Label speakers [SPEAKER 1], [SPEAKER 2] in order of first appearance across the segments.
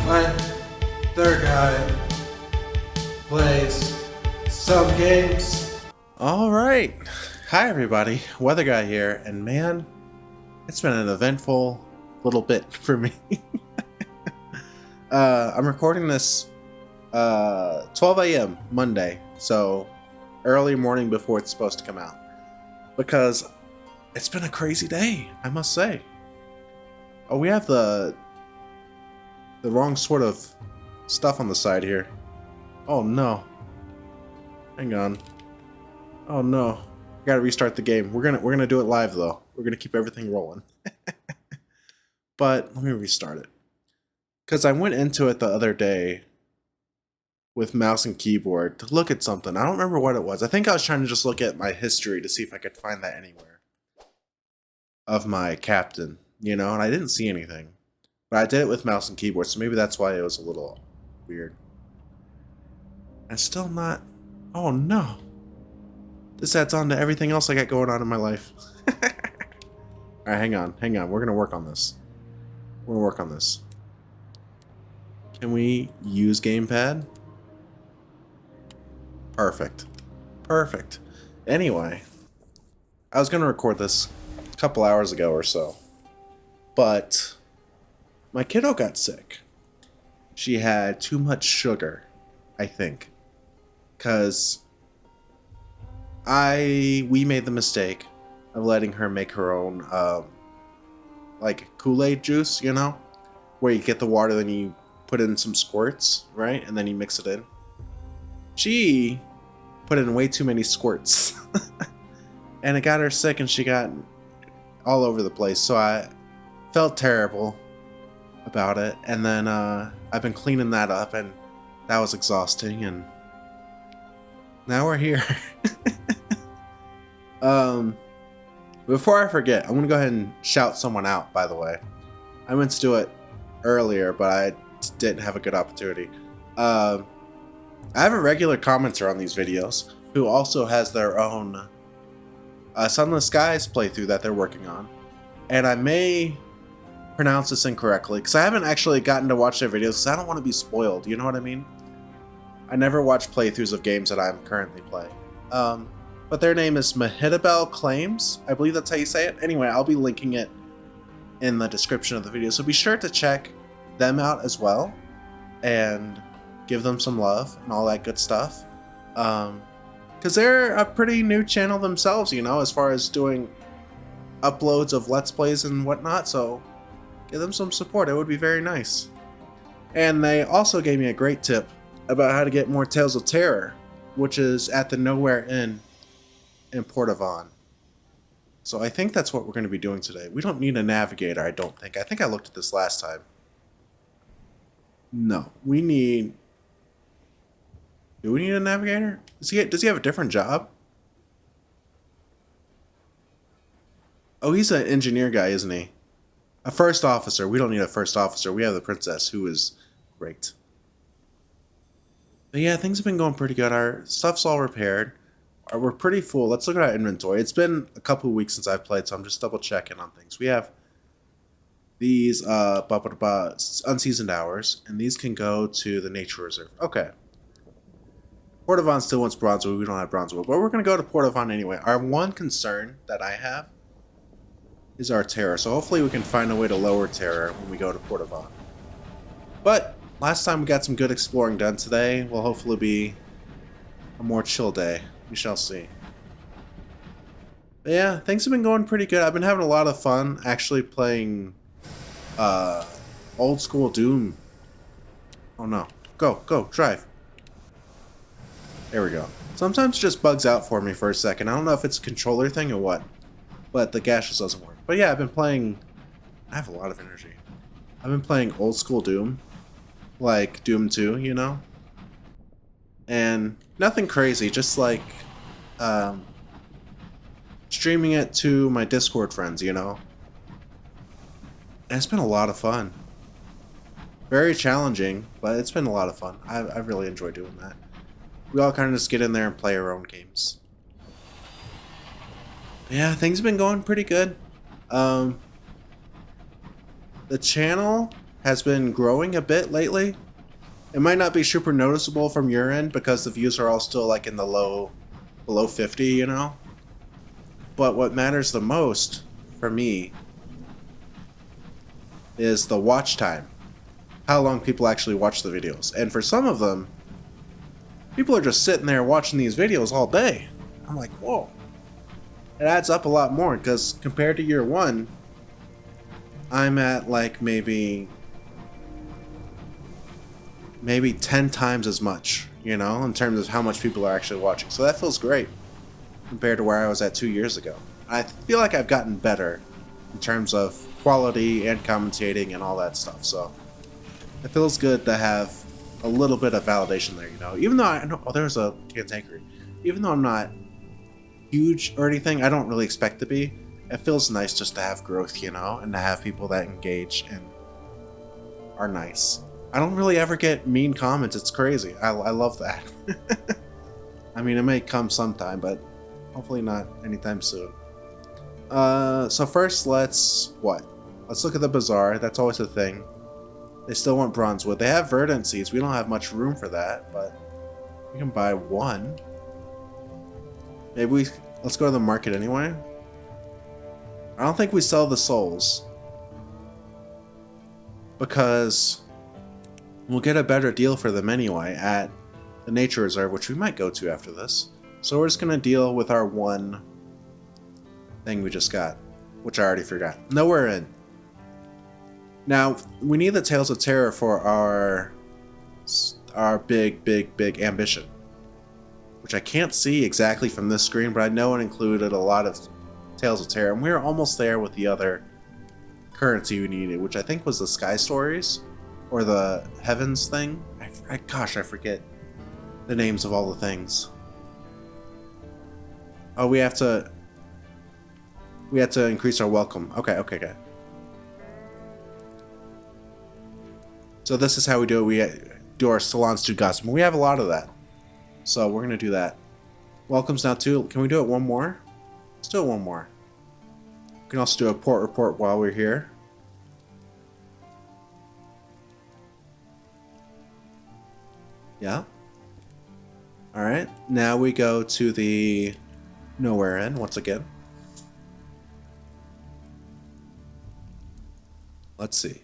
[SPEAKER 1] when their guy plays some games. All right. Hi, everybody. Weather Guy here, and man, it's been an eventful little bit for me. I'm recording this 12 a.m. Monday, so early morning before it's supposed to come out, because it's been a crazy day, I must say. Oh, we have the wrong sort of stuff on the side here. Oh no. Hang on. Oh no. Gotta restart the game. We're gonna do it live though. We're gonna keep everything rolling. But let me restart it. Cause I went into it the other day with mouse and keyboard to look at something. I don't remember what it was. I think I was trying to just look at my history to see if I could find that anywhere. Of my captain, you know, and I didn't see anything. But I did it with mouse and keyboard, so maybe that's why it was a little weird. And still not... Oh no. This adds on to everything else I got going on in my life. Alright, hang on. We're gonna work on this. Can we use gamepad? Perfect. Anyway, I was gonna record this a couple hours ago or so, but my kiddo got sick. She had too much sugar, I think, because we made the mistake of letting her make her own like Kool-Aid juice, you know, where you get the water, then you put in some squirts, right, and then you mix it in. She put in way too many squirts and it got her sick, and she got all over the place, so I felt terrible about it. And then I've been cleaning that up, and that was exhausting, and now we're here. Before I forget, I'm gonna go ahead and shout someone out, by the way. I meant to do it earlier, but I didn't have a good opportunity. I have a regular commenter on these videos who also has their own Sunless Skies playthrough that they're working on, and I may pronounce this incorrectly because I haven't actually gotten to watch their videos because I don't want to be spoiled, you know what I mean? I never watch playthroughs of games that I'm currently playing. But their name is Mahidabel Claims. I believe that's how you say it. Anyway, I'll be linking it in the description of the video, so be sure to check them out as well and give them some love and all that good stuff. Because they're a pretty new channel themselves, you know, as far as doing uploads of Let's Plays and whatnot, so give them some support. It would be very nice. And they also gave me a great tip about how to get more Tales of Terror, which is at the Nowhere Inn in Port Avon. So I think that's what we're going to be doing today. We don't need a navigator, I don't think. I think I looked at this last time. No, we need... Do we need a navigator? Does he have a different job? Oh, he's an engineer guy, isn't he? A first officer. We don't need a first officer. We have the princess, who is great. But yeah, things have been going pretty good. Our stuff's all repaired. We're pretty full. Let's look at our inventory. It's been a couple of weeks since I've played, so I'm just double checking on things. We have these unseasoned hours, and these can go to the nature reserve. Okay. Port Avon still wants Bronzewood. We don't have Bronzewood, but we're going to go to Port Avon anyway. Our one concern that I have is our terror, so hopefully we can find a way to lower terror when we go to Port Avon. But last time we got some good exploring done. Today will hopefully be a more chill day. We shall see. But yeah, things have been going pretty good. I've been having a lot of fun actually playing old school Doom. Oh no. Go, drive. There we go. Sometimes it just bugs out for me for a second. I don't know if it's a controller thing or what, but the gaseous doesn't work. But yeah, I've been playing... I have a lot of energy. I've been playing old school Doom. Like Doom 2, you know? And nothing crazy, just like streaming it to my Discord friends, you know? And it's been a lot of fun. Very challenging, but it's been a lot of fun. I really enjoy doing that. We all kind of just get in there and play our own games. Yeah, things have been going pretty good. The channel has been growing a bit lately. It might not be super noticeable from your end because the views are all still like in the below 50, you know? But what matters the most for me is the watch time. How long people actually watch the videos. And for some of them, people are just sitting there watching these videos all day. I'm like, whoa. It adds up a lot more because compared to year one, I'm at like maybe 10 times as much, you know, in terms of how much people are actually watching. So that feels great compared to where I was at 2 years ago. I feel like I've gotten better in terms of quality and commentating and all that stuff. So it feels good to have a little bit of validation there, you know. Even though I know, oh, there's a cantankerous. Even though I'm not huge or anything, I don't really expect to be. It feels nice just to have growth, you know, and to have people that engage and are nice. I don't really ever get mean comments. It's crazy. I love that. I mean, it may come sometime, but hopefully not anytime soon. So first, let's look at the bazaar. That's always a thing. They still want bronze wood. They have verdant seeds. We don't have much room for that, but we can buy one. Let's go to the market anyway. I don't think we sell the souls because we'll get a better deal for them anyway at the nature reserve, which we might go to after this. So we're just gonna deal with our one thing we just got, which I already forgot. Nowhere in. Now, we need the Tales of Terror for our big ambition, which I can't see exactly from this screen, but I know it included a lot of Tales of Terror, and we're almost there with the other currency we needed, which I think was the Sky Stories, or the Heavens thing. Gosh, I forget the names of all the things. Oh, we have to increase our welcome. Okay. So this is how we do it. We do our salons to gossip. We have a lot of that. So we're going to do that. Welcome's now too. Can we do it one more? Let's do it one more. We can also do a port report while we're here. Yeah. Alright. Now we go to the Nowhere Inn once again. Let's see.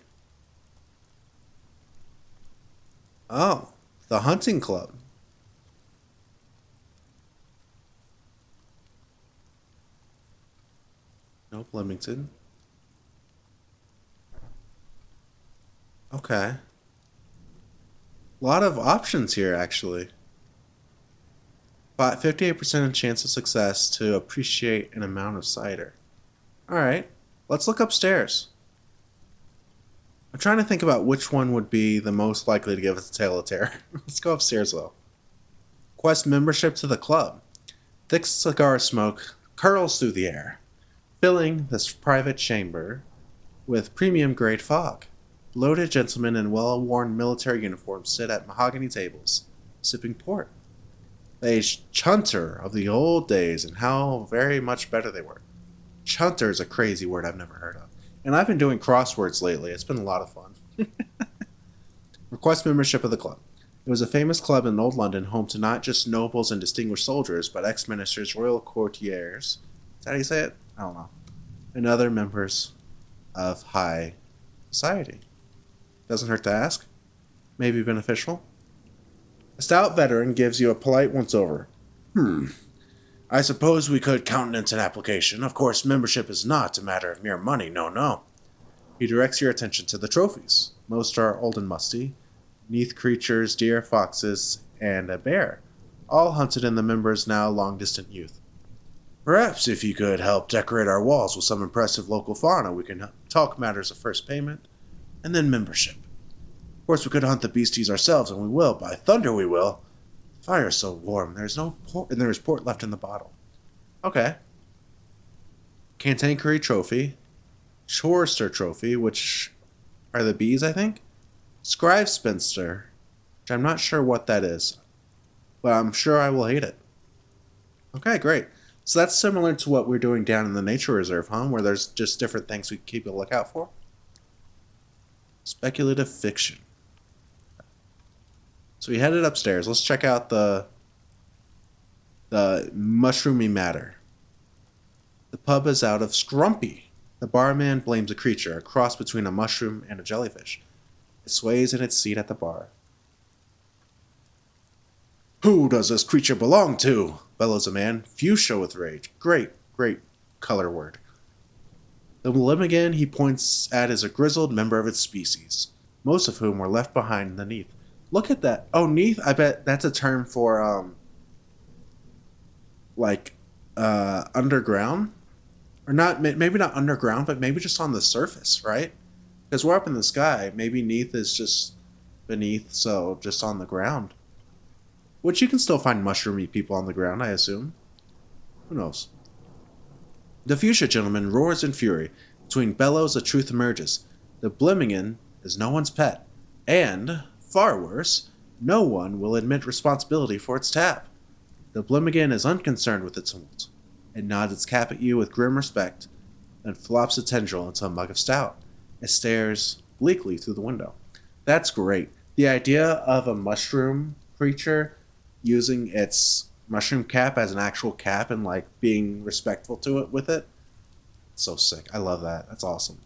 [SPEAKER 1] Oh, the hunting club. Nope, Leamington. Okay. A lot of options here, actually. But 58% chance of success to appreciate an amount of cider. Alright, let's look upstairs. I'm trying to think about which one would be the most likely to give us a tale of terror. Let's go upstairs, though. Quest membership to the club. Thick cigar smoke curls through the air, filling this private chamber with premium-grade fog. Bloated gentlemen in well-worn military uniforms sit at mahogany tables, sipping port. A chunter of the old days and how very much better they were. Chunter is a crazy word I've never heard of. And I've been doing crosswords lately. It's been a lot of fun. Request membership of the club. It was a famous club in Old London, home to not just nobles and distinguished soldiers, but ex-ministers, royal courtiers. Is that how you say it? I don't know. And other members of high society. Doesn't hurt to ask. Maybe beneficial. A stout veteran gives you a polite once-over. I suppose we could countenance an application. Of course, membership is not a matter of mere money, no. He directs your attention to the trophies. Most are old and musty. Neath creatures, deer, foxes, and a bear, all hunted in the members' now long-distant youth. Perhaps if you could help decorate our walls with some impressive local fauna, we can talk matters of first payment, and then membership. Of course, we could hunt the beasties ourselves, and we will. By thunder, we will. The fire is so warm. There's no port, and there is port left in the bottle. Okay. Cantankerous Trophy. Chorister Trophy, which are the bees, I think. Scribe Spinster, which I'm not sure what that is, but I'm sure I will hate it. Okay, great. So that's similar to what we're doing down in the nature reserve, huh? Where there's just different things we keep a lookout for. Speculative fiction. So we headed upstairs. Let's check out the mushroomy matter. The pub is out of scrumpy. The barman blames a creature, a cross between a mushroom and a jellyfish. It sways in its seat at the bar. Who does this creature belong to? Bellows a man, fuchsia with rage. Great color word. The Limmigan he points at is a grizzled member of its species, most of whom were left behind in the Neath. Look at that. Oh, Neath? I bet that's a term for, underground? Or not, maybe not underground, but maybe just on the surface, right? Because we're up in the sky. Maybe Neath is just beneath, so just on the ground. Which you can still find mushroomy people on the ground, I assume. Who knows? The fuchsia gentleman roars in fury. Between bellows, the truth emerges. The Blimmingen is no one's pet. And, far worse, no one will admit responsibility for its tap. The Blimmingen is unconcerned with its tumult. It nods its cap at you with grim respect, then flops a tendril into a mug of stout. It stares bleakly through the window. That's great. The idea of a mushroom creature using its mushroom cap as an actual cap and like being respectful to it with it. It's so sick. I love that. That's awesome.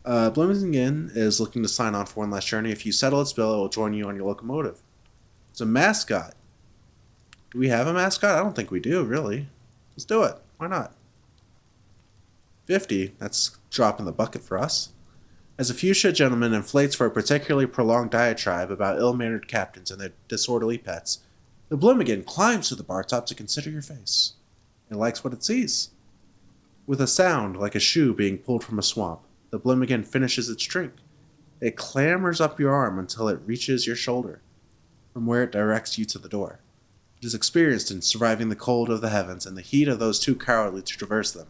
[SPEAKER 1] Bloomington is looking to sign on for one last journey. If you settle its bill, it will join you on your locomotive. It's a mascot. Do we have a mascot? I don't think we do, really. Let's do it. Why not? 50. That's a drop in the bucket for us. As a fuchsia gentleman inflates for a particularly prolonged diatribe about ill-mannered captains and their disorderly pets, the Bloomington climbs to the bar top to consider your face. It likes what it sees. With a sound like a shoe being pulled from a swamp, the Bloomington finishes its drink. It clambers up your arm until it reaches your shoulder, from where it directs you to the door. It is experienced in surviving the cold of the heavens and the heat of those too cowardly to traverse them.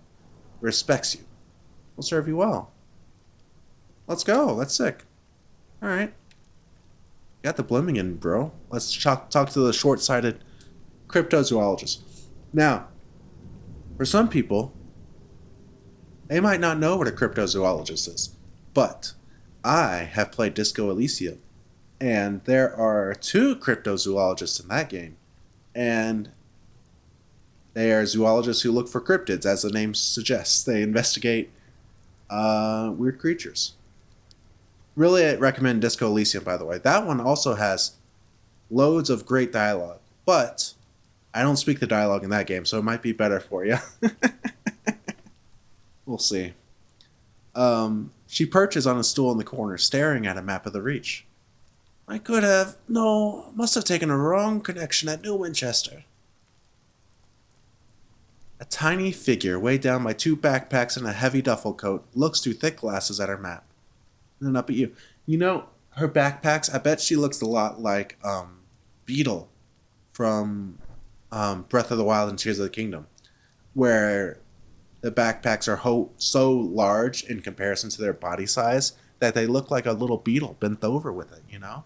[SPEAKER 1] It respects you. Will serve you well. Let's go. That's sick. Alright. Got the Blimmingen, bro. Let's talk to the short-sighted cryptozoologist. Now, for some people, they might not know what a cryptozoologist is, but I have played Disco Elysium, and there are 2 cryptozoologists in that game, and they are zoologists who look for cryptids, as the name suggests. They investigate weird creatures. Really, I recommend Disco Elysium, by the way. That one also has loads of great dialogue, but I don't speak the dialogue in that game, so it might be better for you. We'll see. She perches on a stool in the corner, staring at a map of the Reach. I could have... No, must have taken a wrong connection at New Winchester. A tiny figure, weighed down by 2 backpacks and a heavy duffel coat, looks through thick glasses at her map. And then up at you. You know, her backpacks, I bet she looks a lot like Beetle from Breath of the Wild and Tears of the Kingdom, where the backpacks are so large in comparison to their body size that they look like a little beetle bent over with it, you know?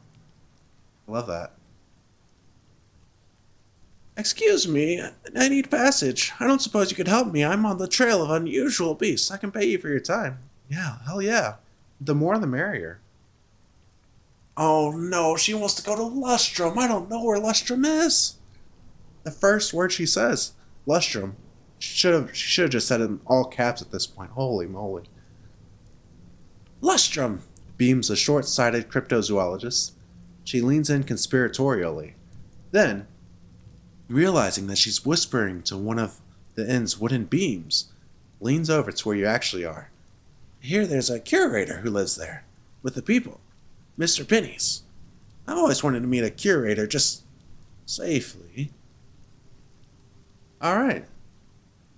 [SPEAKER 1] I love that. Excuse me, I need passage. I don't suppose you could help me. I'm on the trail of unusual beasts. I can pay you for your time. Yeah, hell yeah. The more the merrier. Oh no, she wants to go to Lustrum. I don't know where Lustrum is. The first word she says, Lustrum. She should have just said it in all caps at this point. Holy moly. Lustrum, beams the short-sighted cryptozoologist. She leans in conspiratorially. Then, realizing that she's whispering to one of the inn's wooden beams, leans over to where you actually are. I hear there's a curator who lives there, with the people. Mr. Pennies. I've always wanted to meet a curator, just safely. Alright.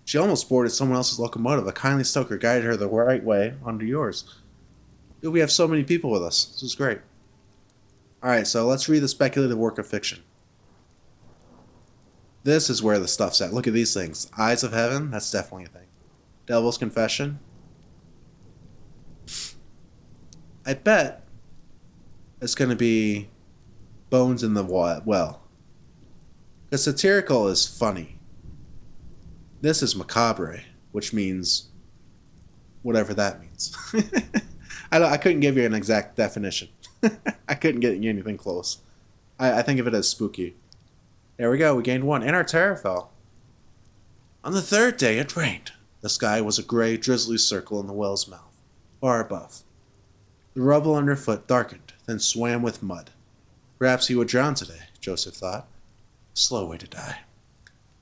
[SPEAKER 1] She almost boarded someone else's locomotive. A kindly stoker guided her the right way onto yours. We have so many people with us. This is great. Alright, so let's read the speculative work of fiction. This is where the stuff's at. Look at these things. Eyes of Heaven, that's definitely a thing. Devil's Confession. I bet it's going to be Bones in the Well. Because satirical is funny. This is macabre, which means whatever that means. I couldn't give you an exact definition. I couldn't get you anything close. I think of it as spooky. There we go. We gained 1. And our terror fell. On the 3rd day, it rained. The sky was a gray, drizzly circle in the well's mouth, far above. The rubble underfoot darkened, then swam with mud. Perhaps he would drown today, Joseph thought. A slow way to die.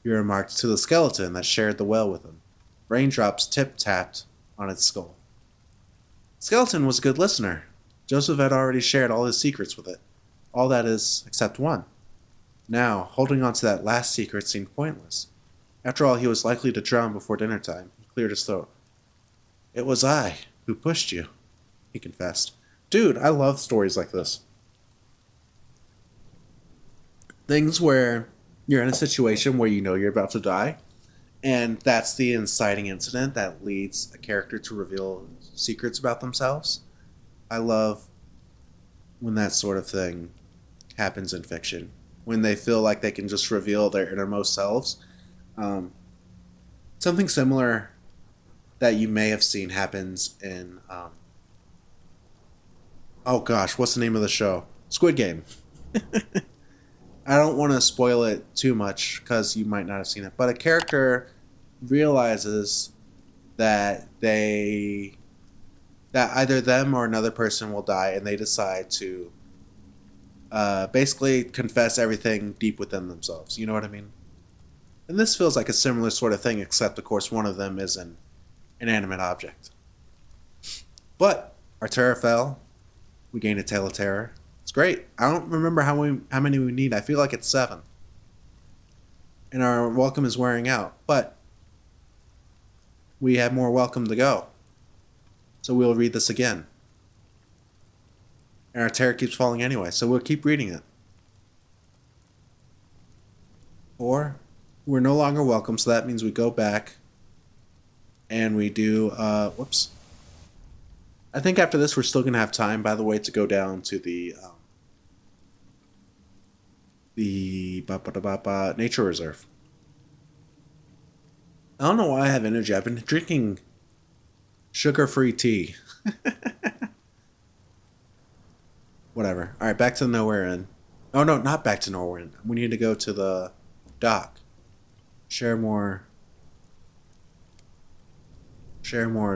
[SPEAKER 1] He remarked to the skeleton that shared the well with him. Raindrops tip-tapped on its skull. The skeleton was a good listener. Joseph had already shared all his secrets with it. All that is, except one. Now, holding on to that last secret seemed pointless. After all, he was likely to drown before dinner time. He cleared his throat. It was I who pushed you, he confessed. Dude, I love stories like this. Things where you're in a situation where you know you're about to die, and that's the inciting incident that leads a character to reveal secrets about themselves. I love when that sort of thing happens in fiction. When they feel like they can just reveal their innermost selves. Something similar that you may have seen happens in... oh gosh, what's the name of the show? Squid Game. I don't want to spoil it too much because you might not have seen it. But a character realizes that that either them or another person will die, and they decide to basically confess everything deep within themselves. You know what I mean? And this feels like a similar sort of thing, except of course one of them is an inanimate object. But our terror fell. We gained a tale of terror. It's great. I don't remember how many we need. I feel like it's 7. And our welcome is wearing out, but we have more welcome to go. So we'll read this again. And our terror keeps falling anyway, so we'll keep reading it. 4. We're no longer welcome, so that means we go back and we do, whoops. I think after this we're still going to have time, by the way, to go down to the nature reserve. I don't know why I have energy. I've been drinking sugar-free tea. Whatever. Alright, back to Nowhere Inn. Oh no, not back to Nowhere Inn. We need to go to the dock. Share more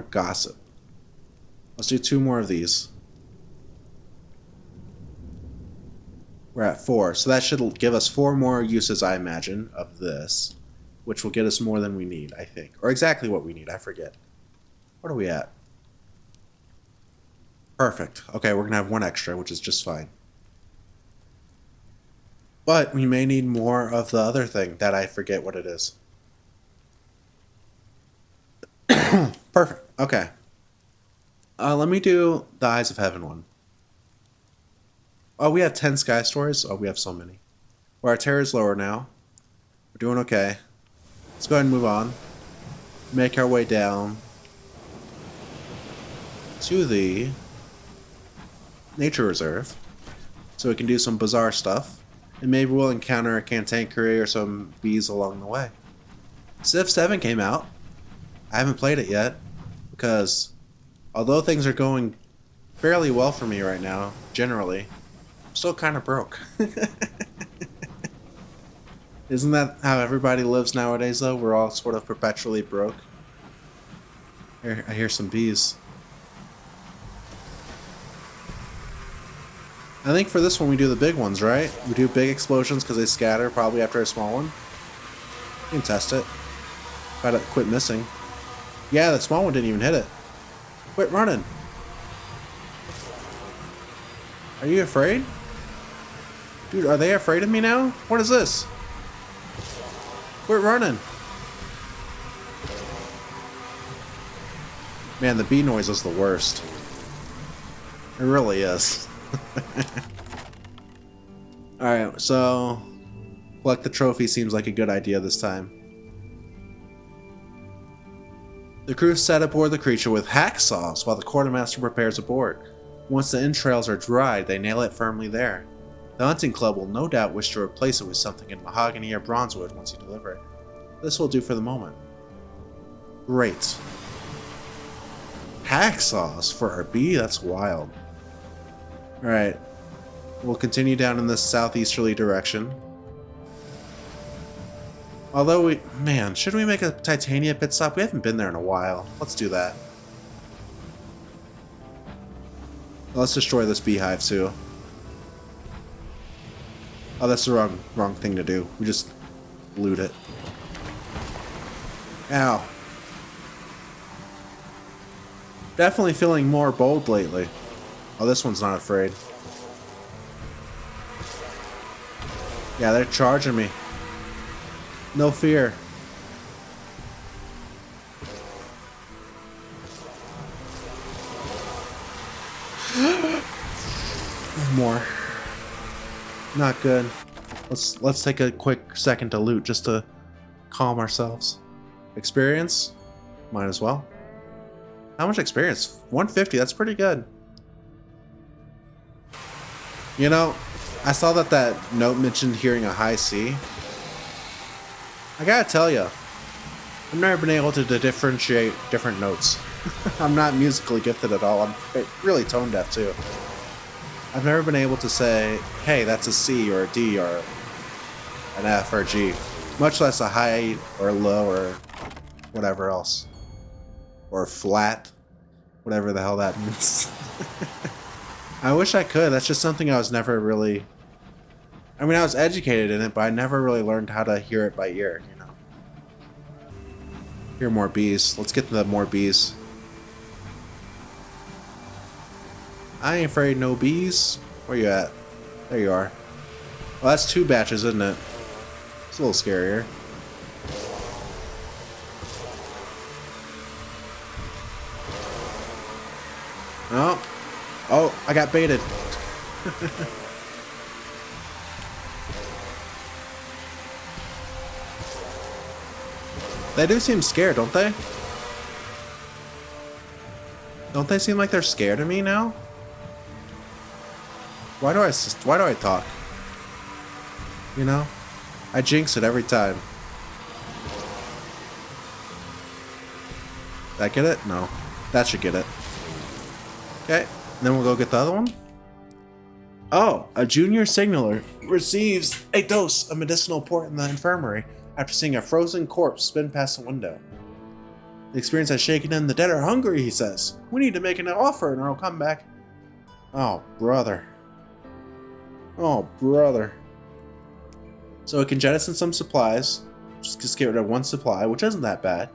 [SPEAKER 1] gossip. Let's do 2 more of these. We're at 4, so that should give us 4 more uses, I imagine, of this, which will get us more than we need, I think. Or exactly what we need, I forget. What are we at? Perfect. Okay, we're going to have 1 extra, which is just fine. But we may need more of the other thing that I forget what it is. Perfect. Okay. Let me do the Eyes of Heaven one. Oh, we have 10 sky stories? Oh, we have so many. Well, our terror is lower now. We're doing okay. Let's go ahead and move on. Make our way down to the nature reserve, so we can do some bizarre stuff, and maybe we'll encounter a cantankerous or some bees along the way. Civ 7 came out. I haven't played it yet, because although things are going fairly well for me right now, generally, I'm still kind of broke. Isn't that how everybody lives nowadays, though? We're all sort of perpetually broke. Here, I hear some bees. I think for this one we do the big ones, right? We do big explosions because they scatter probably after a small one. You can test it. Gotta quit missing. Yeah, that small one didn't even hit it. Quit running. Are you afraid? Dude, are they afraid of me now? What is this? Quit running. Man, the bee noise is the worst. It really is. Alright, so collect the trophy seems like a good idea this time. The crew set aboard the creature with hacksaws while the quartermaster prepares a board. Once the entrails are dried, they nail it firmly there. The hunting club will no doubt wish to replace it with something in mahogany or bronzewood once you deliver it. This will do for the moment. Great. hacksaws for our bee? That's wild. Alright. We'll continue down in this southeasterly direction. Although man, should we make a Titania pit stop? We haven't been there in a while. Let's do that. Let's destroy this beehive too. Oh, that's the wrong thing to do. We just loot it. Ow. Definitely feeling more bold lately. Oh, this one's not afraid. Yeah, they're charging me. No fear. More. Not good. Let's take a quick second to loot just to calm ourselves. Experience? Might as well. How much experience? 150, that's pretty good. You know, I saw that note mentioned hearing a high C. I gotta tell you, I've never been able to differentiate different notes. I'm not musically gifted at all. I'm really tone deaf too. I've never been able to say, hey, that's a C or a D or an F or a G. Much less a high or low or whatever else. Or flat. Whatever the hell that means. I wish I could. That's just something I was never really... I mean, I was educated in it, but I never really learned how to hear it by ear, you know. Hear more bees. Let's get to the more bees. I ain't afraid no bees. Where you at? There you are. Well, that's 2 batches, isn't it? It's a little scarier. Oh. Oh, I got baited. They do seem scared, don't they? Don't they seem like they're scared of me now? Why do I talk? You know? I jinx it every time. Did I get it? No. That should get it. Okay. Then we'll go get the other one. Oh, a junior signaler receives a dose of medicinal port in the infirmary after seeing a frozen corpse spin past the window. The experience has shaken him. The dead are hungry, he says. We need to make an offer and I'll come back. Oh, brother. Oh, brother. So we can jettison some supplies. Just get rid of 1 supply, which isn't that bad.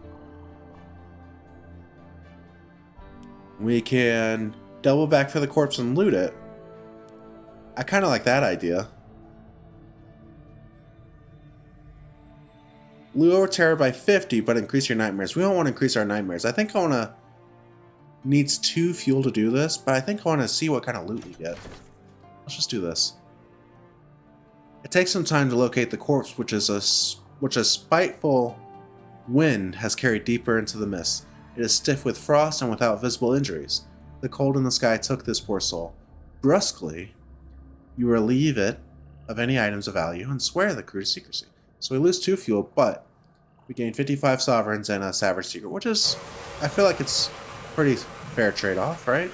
[SPEAKER 1] We can double back for the corpse and loot it. I kind of like that idea. Lower terror by 50, but increase your nightmares. We don't want to increase our nightmares. I think I want to... Needs 2 fuel to do this, but I think I want to see what kind of loot we get. Let's just do this. It takes some time to locate the corpse, which a spiteful wind has carried deeper into the mist. It is stiff with frost and without visible injuries. The cold in the sky took this poor soul. Brusquely, you relieve it of any items of value and swear the crew to secrecy. So we lose 2 fuel, but we gain 55 sovereigns and a savage secret, which is, I feel like it's a pretty fair trade-off, right?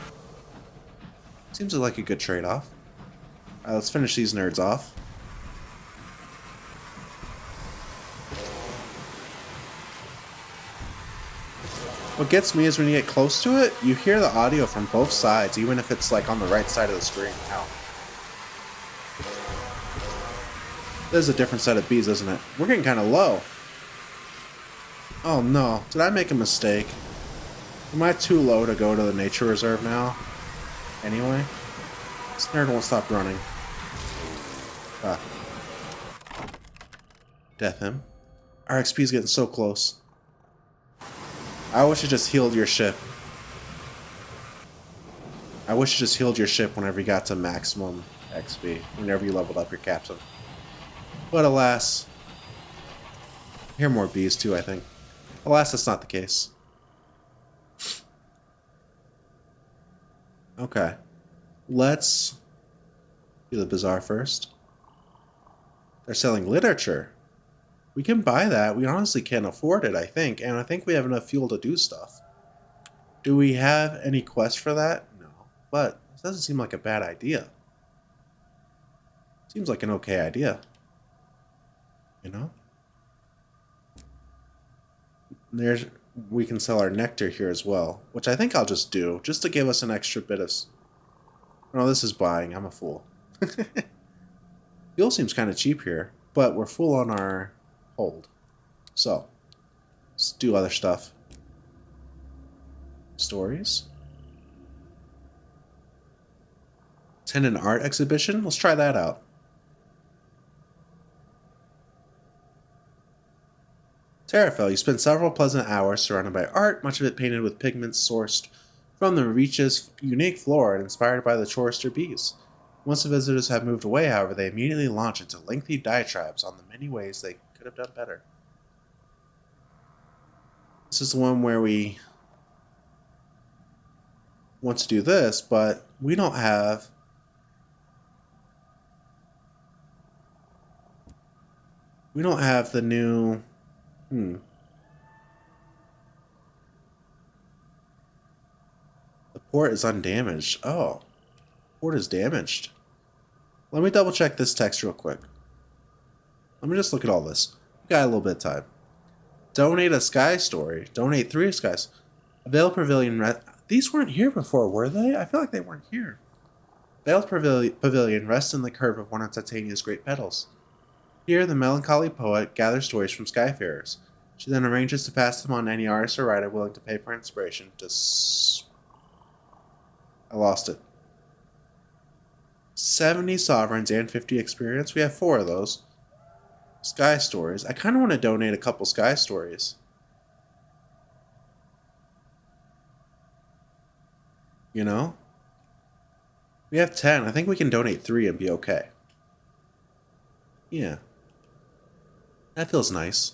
[SPEAKER 1] Seems like a good trade-off. Alright, let's finish these nerds off. What gets me is when you get close to it, you hear the audio from both sides, even if it's like on the right side of the screen. Ow. There's a different set of bees, isn't it? We're getting kind of low. Oh no, did I make a mistake? Am I too low to go to the nature reserve now? Anyway, this nerd won't stop running. Ah. Death him. Our XP's getting so close. I wish it just healed your ship. I wish it just healed your ship whenever you got to maximum XP. Whenever you leveled up your captain. But alas. I hear more bees too, I think. Alas, that's not the case. Okay. Let's do the bazaar first. They're selling literature. We can buy that. We honestly can't afford it, I think. And I think we have enough fuel to do stuff. Do we have any quest for that? No. But it doesn't seem like a bad idea. Seems like an okay idea. You know? There's we can sell our nectar here as well, which I think I'll just do, just to give us an extra bit of... No, this is buying. I'm a fool. Fuel seems kind of cheap here, but we're full on our hold. So, let's do other stuff. Stories. Attend an art exhibition? Let's try that out. Terrafell, you spend several pleasant hours surrounded by art, much of it painted with pigments sourced from the Reach's unique flora and inspired by the chorister bees. Once the visitors have moved away, however, they immediately launch into lengthy diatribes on the many ways they could have done better. This is the one where we want to do this, but we don't have... We don't have the new... The port is undamaged. Oh. Port is damaged. Let me double check this text real quick. Let me just look at all this. We got a little bit of time. Donate a sky story. Donate 3 skies. Veil Pavilion. These weren't here before, were they? I feel like they weren't here. Veiled Pavilion rests in the curve of one of Titania's great petals. Here, the melancholy poet gathers stories from skyfarers. She then arranges to pass them on to any artist or writer willing to pay for inspiration. I lost it. 70 sovereigns and 50 experience. We have 4 of those. Sky stories. I kind of want to donate a couple sky stories. You know? We have 10. I think we can donate 3 and be okay. Yeah. That feels nice.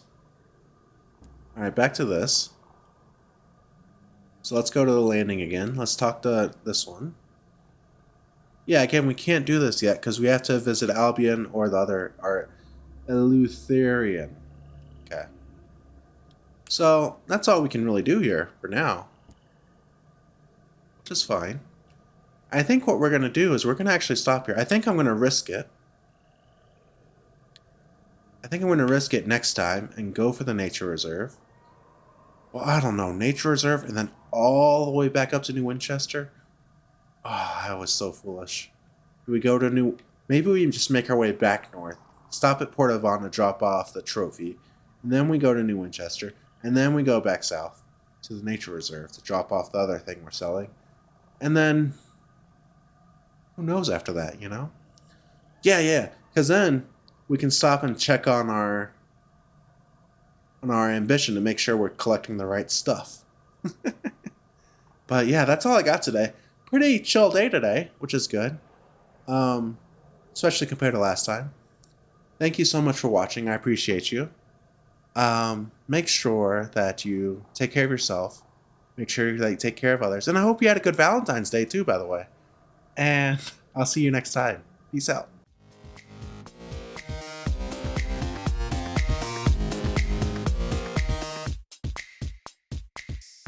[SPEAKER 1] Alright, back to this. So let's go to the landing again. Let's talk to this one. Yeah, again, we can't do this yet because we have to visit Albion or the other art. Eleutherian. Okay. So, that's all we can really do here for now. Which is fine. I think what we're going to do is we're going to actually stop here. I think I'm going to risk it. I think I'm going to risk it next time and go for the nature reserve. Well, I don't know. Nature reserve and then all the way back up to New Winchester? Oh, I was so foolish. Do we go to New... Maybe we just make our way back north. Stop at Port Avon to drop off the trophy. And then we go to New Winchester. And then we go back south to the nature reserve to drop off the other thing we're selling. And then... Who knows after that, you know? Yeah. Because then we can stop and check on our ambition to make sure we're collecting the right stuff. But yeah, that's all I got today. Pretty chill day today, which is good. Especially compared to last time. Thank you so much for watching. I appreciate you. Make sure that you take care of yourself. Make sure that you take care of others. And I hope you had a good Valentine's Day too, by the way. And I'll see you next time. Peace out.